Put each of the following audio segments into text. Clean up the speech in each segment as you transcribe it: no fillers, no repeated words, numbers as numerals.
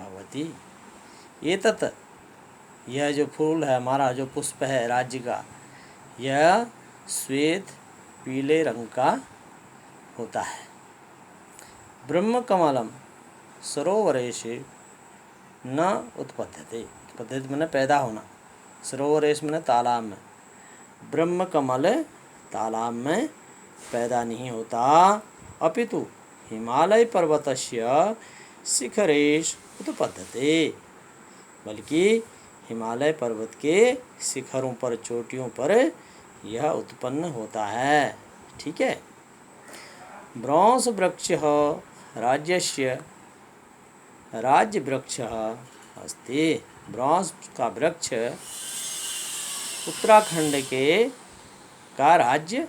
भवति। एतत्, यह जो फूल है, हमारा जो पुष्प है राज्य का, यह श्वेत पीले रंग का होता है। ब्रह्म कमलम सरोवरेषु न उत्पद्यते। उत्पद्यते मैंने पैदा होना, सरोवरेश मैंने तालाब में, ब्रह्म कमल तालाब में पैदा नहीं होता, अपितु हिमालय पर्वतस्य शिखरेश उत्पद्यते, बल्कि हिमालय पर्वत के शिखरों पर, चोटियों पर यह उत्पन्न होता है। ठीक है। ब्रॉन्स वृक्ष राज्यस्य राज्य वृक्ष अस्ति। ब्रॉन्स का वृक्ष उत्तराखंड का राज्य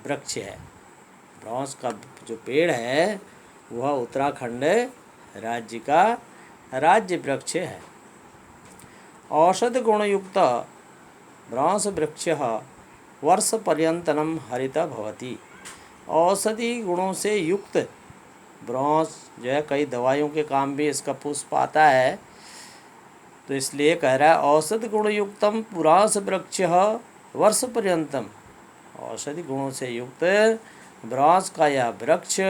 वृक्ष है। ब्रॉन्स का जो पेड़ है वह उत्तराखंड राज्य का राज्य वृक्ष है। औषध गुणयुक्त ब्रॉन्स वृक्ष वर्ष पर्यंतनम हरित भवति। औषधि गुणों से युक्त ब्रॉन्स जो है, कई दवाइयों के काम भी इसका पुष्प आता है, तो इसलिए कह रहा है औषध गुणयुक्तम पुरास वृक्ष वर्ष पर्यंतम। औषधि गुणों से युक्त ब्रॉन्स का यह वृक्ष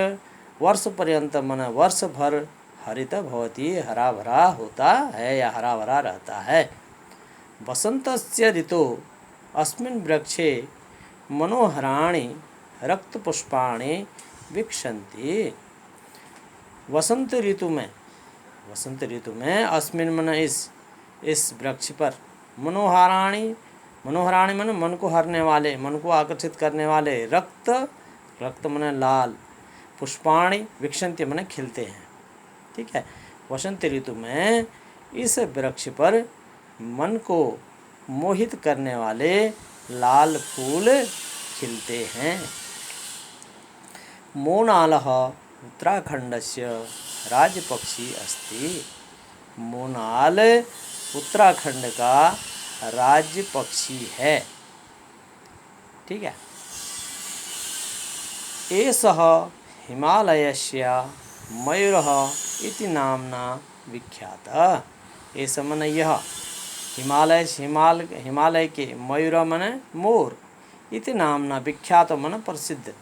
वर्ष पर्यंत मन वर्ष भर हरित भवति, हरा भरा होता है या हरा भरा रहता है। वसंतस्य ऋतु अस्मिन् वृक्षे मनोहराणि रक्तपुष्पाणि विकसन्ति। वसंत ऋतु में अस्मिन् मन इस वृक्ष पर मनोहराणि मन मन को हरने वाले, मन को आकर्षित करने वाले, रक्त मन लाल, पुष्पाणि विकसन्ति मन खिलते हैं। ठीक है। वसंत ऋतु में इस वृक्ष पर मन को मोहित करने वाले लाल फूल खिलते हैं। मोनालः उत्तराखंडस्य राज्यपक्षी अस्ति। मोनाल उत्तराखंड का राज्य पक्षी है। ठीक है। एषः हिमालयस्य मयूरः इति नामना विख्यातः। एष मन यह हिमालय के मयूर मन मोर, इति नामना विख्यात मन प्रसिद्ध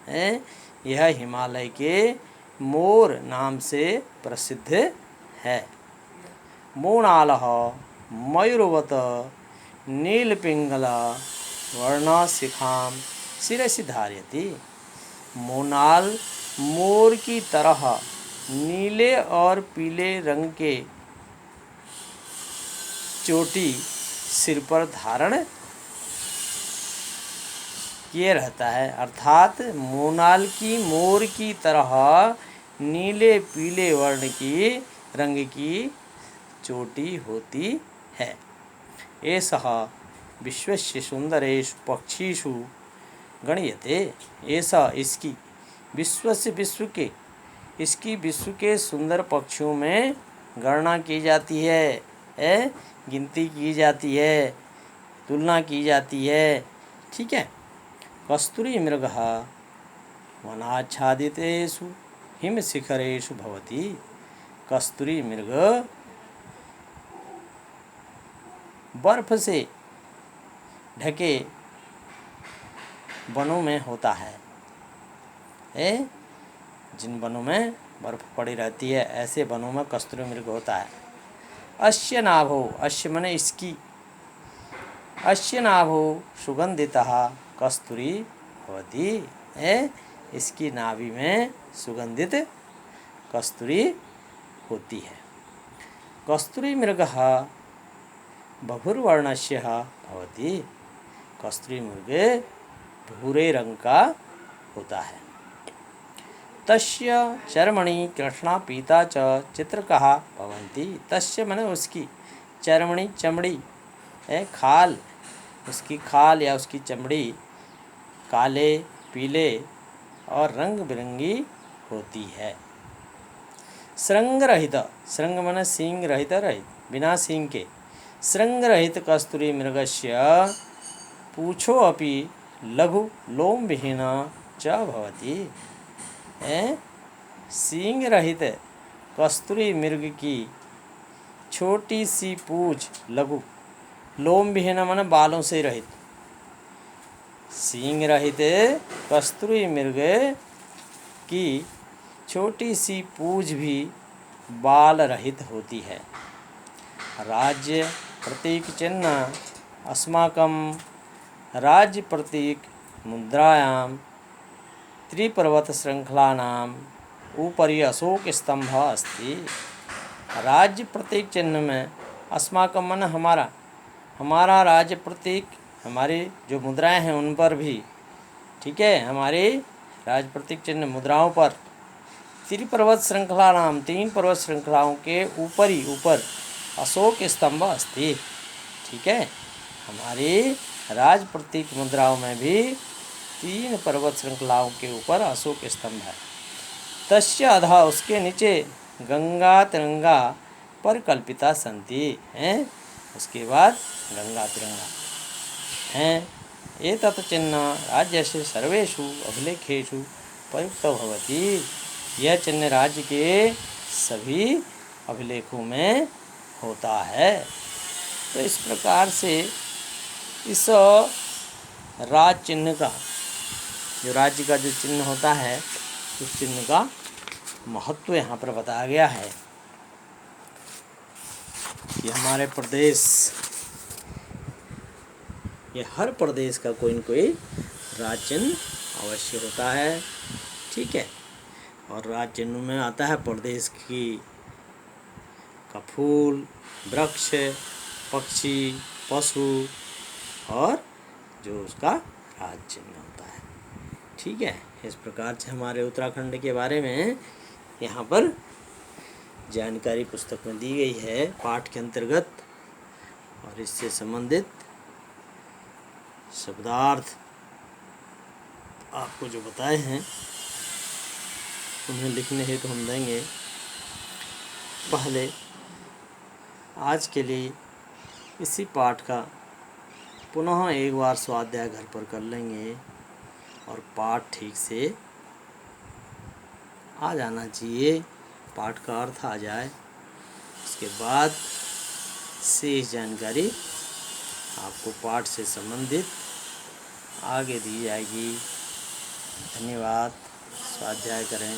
है। यह हिमालय के मोर नाम से प्रसिद्ध है। मोनालः मयूरवत नीलपिंगला वर्णशिखां शिरसि धारयति। मोनाल मोर की तरह नीले और पीले रंग के चोटी सिर पर धारण किए रहता है। अर्थात मोनाल की मोर की तरह नीले पीले रंग की चोटी होती है। एषः विश्वस्य सुंदरेषु पक्षिषु गण्यते। ऐसा इसकी विश्व के सुंदर पक्षियों में गणना की जाती है, गिनती की जाती है, तुलना की जाती है। ठीक है। कस्तूरी मृगः वनाच्छादितेषु हिमशिखरेषु भवति। कस्तूरी मृग बर्फ से ढके वनों में होता है। जिन वनों में बर्फ पड़ी रहती है, ऐसे वनों में कस्तूरी मृग होता है। अस्य नाभो, अस्य मने इसकी, अस्य नाभो सुगंधितः कस्तूरी भवति। इसकी नाभि में सुगंधित कस्तूरी होती है। कस्तूरी मृगः बभुर्वर्णस्य भवति। कस्तूरी मृग भूरे रंग का होता है। तस्य चर्मणि कृष्णा पीता च चित्रकः भवन्ति। तस्य मने उसकी, चर्मणि चमड़ी, खाल, उसकी खाल या उसकी चमड़ी काले, पीले और रंग बिरंगी होती है। श्रृंग रहित, श्रृंग मने सींग रहित, बिना सींग के, श्रृंग रहित कस्तूरी मृगस्य पूछो अपि लघु लोम विहीन च भवति। सींग रहित कस्तूरी मृग की छोटी सी पूंछ लघु, लोम विहीन मन बालों से रहित, सींग रहित कस्तूरी मृग की छोटी सी पूंछ भी बाल रहित होती है। राज्य प्रतीक चिन्ह अस्माकं राज्य प्रतीक मुद्रायां त्रिपर्वत श्रृंखलानां ऊपरी अशोक स्तंभ अस्ति। राज्य प्रतीक चिन्ह में अस्माकं मन हमारा राज्य प्रतीक, हमारी जो मुद्राएं हैं उन पर भी, ठीक है, हमारी राज्य प्रतीक चिन्ह मुद्राओं पर त्रिपर्वत श्रृंखला नाम 3 पर्वत श्रृंखलाओं के ऊपर अशोक स्तंभ अस्ति। ठीक है, हमारी राज प्रतीक मुद्राओं में भी 3 पर्वत श्रृंखलाओं के ऊपर अशोक स्तंभ है। तस्य अधः, उसके नीचे गंगा तिरंगा पर कल्पिता संति हैं, उसके बाद गंगा तिरंगा हैं। एतत् चिन्ह राज्यस्य सर्वेषु अभिलेखेषु प्रयुक्त भवति। यह चिन्ह राज्य के सभी अभिलेखों में होता है। तो इस प्रकार से इस राज चिन्ह का, जो राज्य का जो चिन्ह होता है, उस चिन्ह का महत्व यहाँ पर बताया गया है कि हमारे प्रदेश, ये हर प्रदेश का कोई न कोई राज चिन्ह अवश्य होता है। ठीक है, और राज चिन्ह में आता है प्रदेश की का फूल, वृक्ष, पक्षी, पशु और जो उसका राज चिन्ह होता है। ठीक है, इस प्रकार से हमारे उत्तराखंड के बारे में यहाँ पर जानकारी पुस्तक में दी गई है पाठ के अंतर्गत, और इससे संबंधित शब्दार्थ आपको जो बताए हैं उन्हें लिखने हेतु हम देंगे। पहले आज के लिए इसी पाठ का पुनः एक बार स्वाध्याय घर पर कर लेंगे और पाठ ठीक से आ जाना चाहिए, पाठ का अर्थ आ जाए। उसके बाद शेष जानकारी आपको पाठ से संबंधित आगे दी जाएगी। धन्यवाद। स्वाध्याय करें।